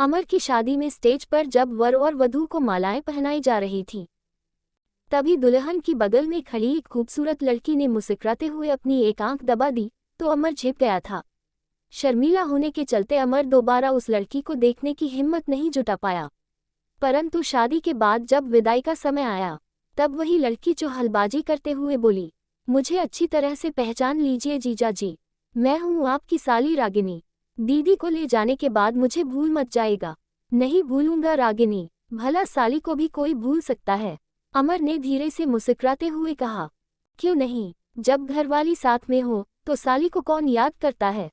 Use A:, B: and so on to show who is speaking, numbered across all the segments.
A: अमर की शादी में स्टेज पर जब वर और वधू को मालाएं पहनाई जा रही थी, तभी दुल्हन की बगल में खड़ी एक खूबसूरत लड़की ने मुस्कुराते हुए अपनी एक आंख दबा दी तो अमर झिप गया था। शर्मीला होने के चलते अमर दोबारा उस लड़की को देखने की हिम्मत नहीं जुटा पाया। परंतु शादी के बाद जब विदाई का समय आया, तब वही लड़की चुहलबाजी करते हुए बोली, मुझे अच्छी तरह से पहचान लीजिए जीजा जी, मैं हूँ आपकी साली रागिनी। दीदी को ले जाने के बाद मुझे भूल मत जाएगा। नहीं भूलूंगा रागिनी, भला साली को भी कोई भूल सकता है। अमर ने धीरे से मुस्कुराते हुए कहा, क्यों नहीं, जब घरवाली साथ में हो तो साली को कौन याद करता है।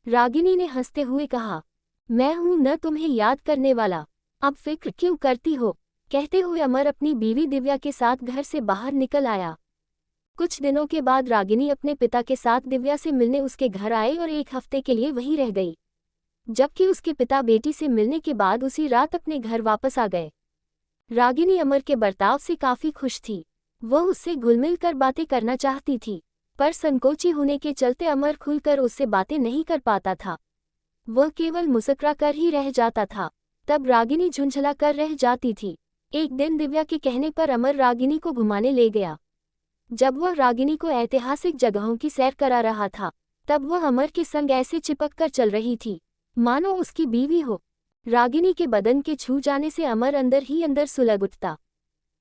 A: रागिनी ने हंसते हुए कहा, मैं हूं न तुम्हें याद करने वाला, अब फिक्र क्यों करती हो। कहते हुए अमर अपनी बीवी दिव्या के साथ घर से बाहर निकल आया। कुछ दिनों के बाद रागिनी अपने पिता के साथ दिव्या से मिलने उसके घर आए और एक हफ्ते के लिए वहीं रह गई, जबकि उसके पिता बेटी से मिलने के बाद उसी रात अपने घर वापस आ गए। रागिनी अमर के बर्ताव से काफी खुश थी। वह उससे घुल-मिल कर बातें करना चाहती थी, पर संकोची होने के चलते अमर खुलकर उससे बातें नहीं कर पाता था। वह केवल मुस्कुरा कर ही रह जाता था। तब रागिनी झुंझला कर रह जाती थी। एक दिन दिव्या के कहने पर अमर रागिनी को घुमाने ले गया। जब वह रागिनी को ऐतिहासिक जगहों की सैर करा रहा था, तब वह अमर के संग ऐसे चिपक कर चल रही थी मानो उसकी बीवी हो। रागिनी के बदन के छू जाने से अमर अंदर ही अंदर सुलग उठता।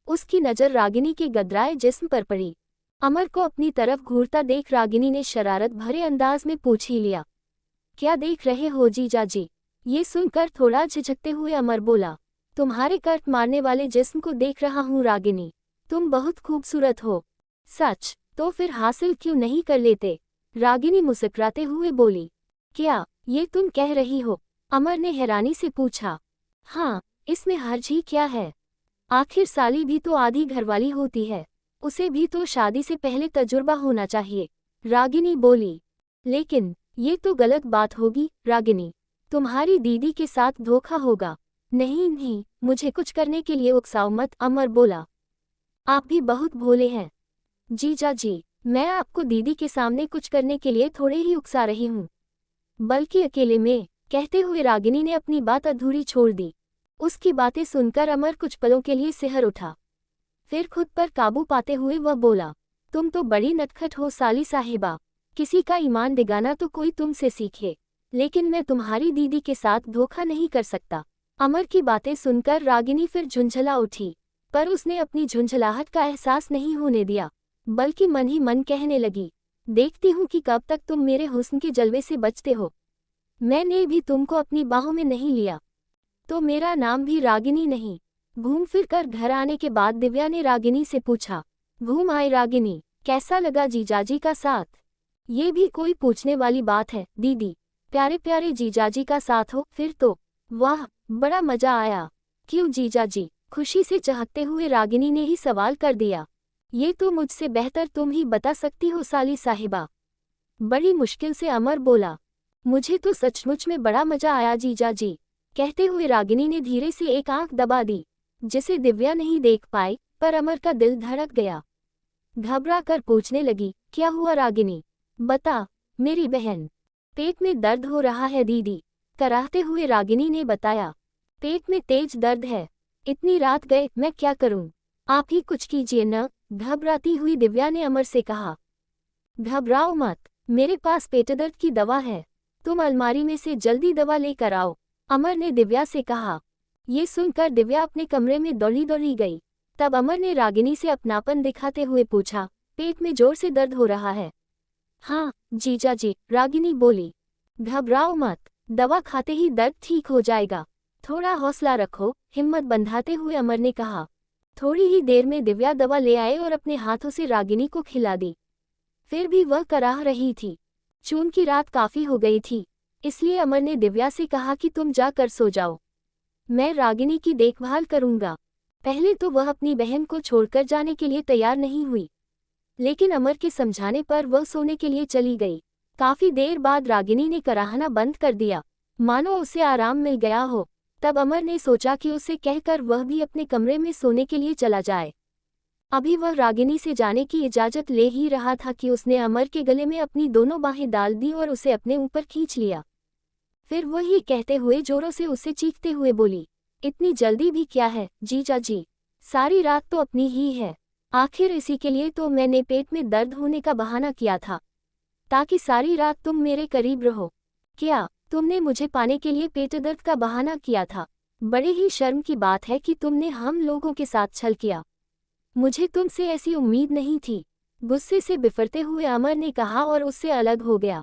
A: उसकी नज़र रागिनी के गदराए जिस्म पर पड़ी। अमर को अपनी तरफ घूरता देख रागिनी ने शरारत भरे अंदाज में पूछ ही लिया, क्या देख रहे हो जीजा जी। ये सुनकर थोड़ा झिझकते हुए अमर बोला, तुम्हारे कट मारने वाले जिस्म को देख रहा हूँ रागिनी, तुम बहुत खूबसूरत हो। सच, तो फिर हासिल क्यों नहीं कर लेते। रागिनी मुस्कुराते हुए बोली, क्या ये तुम कह रही हो। अमर ने हैरानी से पूछा, हाँ, इसमें हर्ज ही क्या है। आखिर साली भी तो आधी घरवाली होती है, उसे भी तो शादी से पहले तजुर्बा होना चाहिए। रागिनी बोली, लेकिन ये तो गलत बात होगी रागिनी, तुम्हारी दीदी के साथ धोखा होगा। नहीं नहीं, मुझे कुछ करने के लिए उकसाओ मत। अमर बोला, आप भी बहुत भोले हैं जीजा जी, मैं आपको दीदी के सामने कुछ करने के लिए थोड़े ही उकसा रही हूँ, बल्कि अकेले में। कहते हुए रागिनी ने अपनी बात अधूरी छोड़ दी। उसकी बातें सुनकर अमर कुछ पलों के लिए सिहर उठा। फिर खुद पर काबू पाते हुए वह बोला, तुम तो बड़ी नटखट हो साली साहिबा, किसी का ईमान दिगाना तो कोई तुमसे सीखे, लेकिन मैं तुम्हारी दीदी के साथ धोखा नहीं कर सकता। अमर की बातें सुनकर रागिनी फिर झुंझला उठी, पर उसने अपनी झुंझलाहट का एहसास नहीं होने दिया, बल्कि मन ही मन कहने लगी, देखती हूँ कि कब तक तुम मेरे हुस्न के जलवे से बचते हो। मैंने भी तुमको अपनी बाहों में नहीं लिया तो मेरा नाम भी रागिनी नहीं। घूम फिर कर घर आने के बाद दिव्या ने रागिनी से पूछा, घूम आए रागिनी, कैसा लगा जीजाजी का साथ। ये भी कोई पूछने वाली बात है दीदी, प्यारे प्यारे जीजाजी का साथ हो फिर तो। वाह, बड़ा मजा आया। क्यों जीजाजी, खुशी से चहकते हुए रागिनी ने ही सवाल कर दिया। ये तो मुझसे बेहतर तुम ही बता सकती हो साली साहिबा। बड़ी मुश्किल से अमर बोला, मुझे तो सचमुच में बड़ा मजा आया जीजा जी। कहते हुए रागिनी ने धीरे से एक आंख दबा दी, जिसे दिव्या नहीं देख पाई, पर अमर का दिल धड़क गया। घबरा कर पूछने लगी, क्या हुआ रागिनी, बता मेरी बहन। पेट में दर्द हो रहा है दीदी, कराहते हुए रागिनी ने बताया। पेट में तेज दर्द है, इतनी रात गए मैं क्या करूं, आप ही कुछ कीजिए न। घबराती हुई दिव्या ने अमर से कहा, घबराओ मत, मेरे पास पेट दर्द की दवा है, तुम अलमारी में से जल्दी दवा लेकर आओ। अमर ने दिव्या से कहा। ये सुनकर दिव्या अपने कमरे में दौड़ी दौड़ी गई। तब अमर ने रागिनी से अपनापन दिखाते हुए पूछा, पेट में जोर से दर्द हो रहा है। हाँ जीजा जी, रागिनी बोली। घबराओ मत, दवा खाते ही दर्द ठीक हो जाएगा, थोड़ा हौसला रखो। हिम्मत बंधाते हुए अमर ने कहा। थोड़ी ही देर में दिव्या दवा ले आए और अपने हाथों से रागिनी को खिला दी। फिर भी वह कराह रही थी। जून की रात काफी हो गई थी, इसलिए अमर ने दिव्या से कहा कि तुम जाकर सो जाओ, मैं रागिनी की देखभाल करूंगा। पहले तो वह अपनी बहन को छोड़कर जाने के लिए तैयार नहीं हुई, लेकिन अमर के समझाने पर वह सोने के लिए चली गई। काफी देर बाद रागिनी ने कराहना बंद कर दिया, मानो उसे आराम मिल गया हो। तब अमर ने सोचा कि उसे कहकर वह भी अपने कमरे में सोने के लिए चला जाए। अभी वह रागिनी से जाने की इजाजत ले ही रहा था कि उसने अमर के गले में अपनी दोनों बाहें डाल दी और उसे अपने ऊपर खींच लिया। फिर वही कहते हुए जोरों से उससे चीखते हुए बोली, इतनी जल्दी भी क्या है जीजा जी, सारी रात तो अपनी ही है। आखिर इसी के लिए तो मैंने पेट में दर्द होने का बहाना किया था, ताकि सारी रात तुम मेरे करीब रहो। क्या तुमने मुझे पाने के लिए पेट दर्द का बहाना किया था? बड़े ही शर्म की बात है कि तुमने हम लोगों के साथ छल किया। मुझे तुमसे ऐसी उम्मीद नहीं थी। गुस्से से बिफरते हुए अमर ने कहा और उससे अलग हो गया।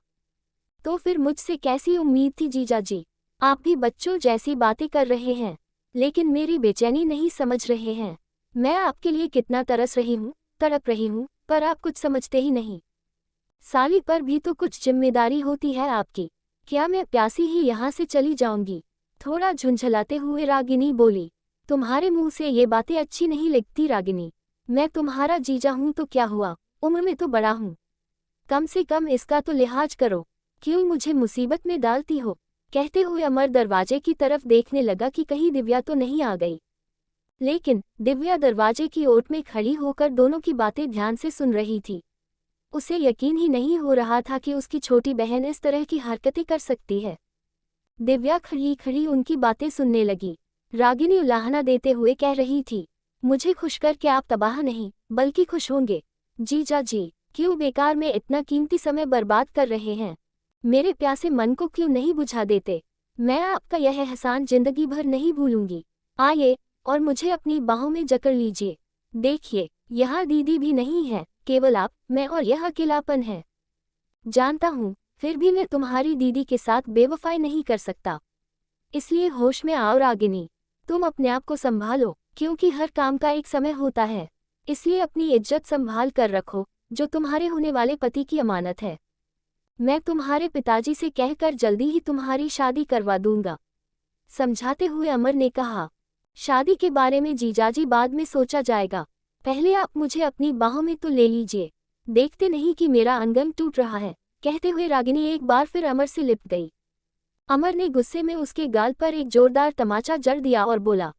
A: तो फिर मुझसे कैसी उम्मीद थी जीजा जी? आप भी बच्चों जैसी बातें कर रहे हैं, लेकिन मेरी बेचैनी नहीं समझ रहे हैं। मैं आपके लिए कितना तरस रही हूँ, तड़प रही हूँ, पर आप कुछ समझते ही नहीं। साली पर भी तो कुछ जिम्मेदारी होती है आपकी। क्या मैं प्यासी ही यहाँ से चली जाऊंगी? थोड़ा झुंझलाते हुए रागिनी बोली। तुम्हारे मुंह से ये बातें अच्छी नहीं लगती रागिनी। मैं तुम्हारा जीजा हूँ तो क्या हुआ, उम्र में तो बड़ा हूँ। कम से कम इसका तो लिहाज करो। क्यों मुझे मुसीबत में डालती हो? कहते हुए अमर दरवाजे की तरफ देखने लगा कि कहीं दिव्या तो नहीं आ गई। लेकिन दिव्या दरवाजे की ओट में खड़ी होकर दोनों की बातें ध्यान से सुन रही थी। उसे यकीन ही नहीं हो रहा था कि उसकी छोटी बहन इस तरह की हरकतें कर सकती है। दिव्या खड़ी खड़ी उनकी बातें सुनने लगी। रागिनी उलाहना देते हुए कह रही थी, मुझे खुश करके आप तबाह नहीं बल्कि खुश होंगे। जीजा जी, क्यों बेकार में इतना कीमती समय बर्बाद कर रहे हैं? मेरे प्यासे मन को क्यों नहीं बुझा देते? मैं आपका यह एहसान जिंदगी भर नहीं भूलूंगी। आइए और मुझे अपनी बाहों में जकड़ लीजिए। देखिए, यहाँ दीदी भी नहीं है, केवल आप, मैं और यह अकेलापन है। जानता हूँ, फिर भी मैं तुम्हारी दीदी के साथ बेवफाई नहीं कर सकता। इसलिए होश में आओ रागिनी, तुम अपने आप को संभालो, क्योंकि हर काम का एक समय होता है। इसलिए अपनी इज्जत संभाल कर रखो, जो तुम्हारे होने वाले पति की अमानत है। मैं तुम्हारे पिताजी से कहकर जल्दी ही तुम्हारी शादी करवा दूंगा। समझाते हुए अमर ने कहा, शादी के बारे में जीजाजी बाद में सोचा जाएगा, पहले आप मुझे अपनी बाहों में तो ले लीजिए। देखते नहीं कि मेरा अंगन टूट रहा है। कहते हुए रागिनी एक बार फिर अमर से लिपट गई। अमर ने गुस्से में उसके गाल पर एक जोरदार तमाचा जड़ दिया और बोला,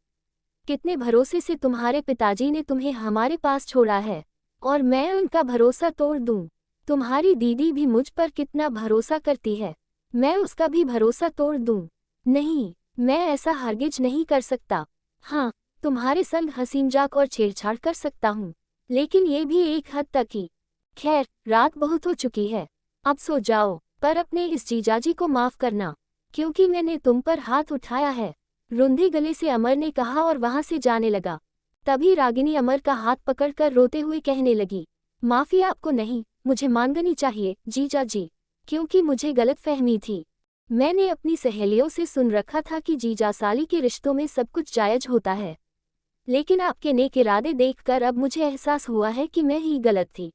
A: कितने भरोसे से तुम्हारे पिताजी ने तुम्हें हमारे पास छोड़ा है, और मैं उनका भरोसा तोड़ दूं? तुम्हारी दीदी भी मुझ पर कितना भरोसा करती है, मैं उसका भी भरोसा तोड़ दूं? नहीं, मैं ऐसा हरगिज नहीं कर सकता। हाँ, तुम्हारे संग हंसी मजाक और छेड़छाड़ कर सकता हूँ, लेकिन ये भी एक हद तक ही। खैर, रात बहुत हो चुकी है, अब सो जाओ, पर अपने इस जीजाजी को माफ करना, क्योंकि मैंने तुम पर हाथ उठाया है। रुंधे गले से अमर ने कहा और वहां से जाने लगा। तभी रागिनी अमर का हाथ पकड़कर रोते हुए कहने लगी, माफी आपको नहीं, मुझे मांगनी चाहिए जीजा जी, क्योंकि मुझे गलतफहमी थी। मैंने अपनी सहेलियों से सुन रखा था कि जीजा साली के रिश्तों में सब कुछ जायज होता है, लेकिन आपके नेक इरादे देखकर अब मुझे एहसास हुआ है कि मैं ही गलत थी।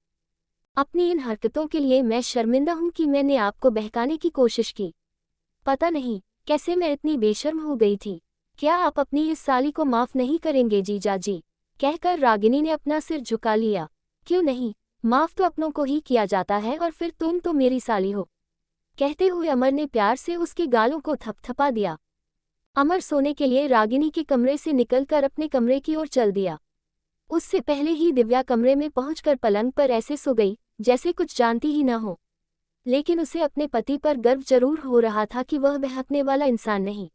A: अपनी इन हरकतों के लिए मैं शर्मिंदा हूँ कि मैंने आपको बहकाने की कोशिश की। पता नहीं कैसे मैं इतनी बेशर्म हो गई थी। क्या आप अपनी इस साली को माफ नहीं करेंगे जीजा जी? कहकर रागिनी ने अपना सिर झुका लिया। क्यों नहीं, माफ तो अपनों को ही किया जाता है, और फिर तुम तो मेरी साली हो। कहते हुए अमर ने प्यार से उसके गालों को थपथपा दिया। अमर सोने के लिए रागिनी के कमरे से निकलकर अपने कमरे की ओर चल दिया। उससे पहले ही दिव्या कमरे में पहुंचकर पलंग पर ऐसे सो गई जैसे कुछ जानती ही न हो। लेकिन उसे अपने पति पर गर्व जरूर हो रहा था कि वह बहकने वाला इंसान नहीं,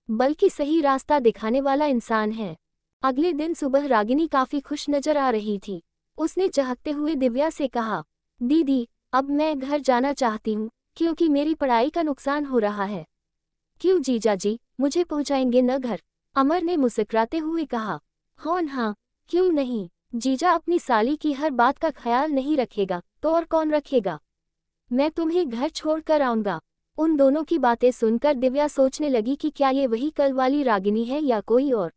A: बल्कि सही रास्ता दिखाने वाला इंसान है। अगले दिन सुबह रागिनी काफी खुश नजर आ रही थी। उसने चहकते हुए दिव्या से कहा, दीदी, अब मैं घर जाना चाहती हूँ, क्योंकि मेरी पढ़ाई का नुकसान हो रहा है। क्यों जीजा जी, मुझे पहुँचाएंगे न घर? अमर ने मुस्कुराते हुए कहा। हाँ, क्यों नहीं। जीजा अपनी साली की हर बात का ख्याल नहीं रखेगा तो और कौन रखेगा? मैं तुम्हें घर छोड़कर आऊंगा। उन दोनों की बातें सुनकर दिव्या सोचने लगी कि क्या ये वही कल वाली रागिनी है या कोई और।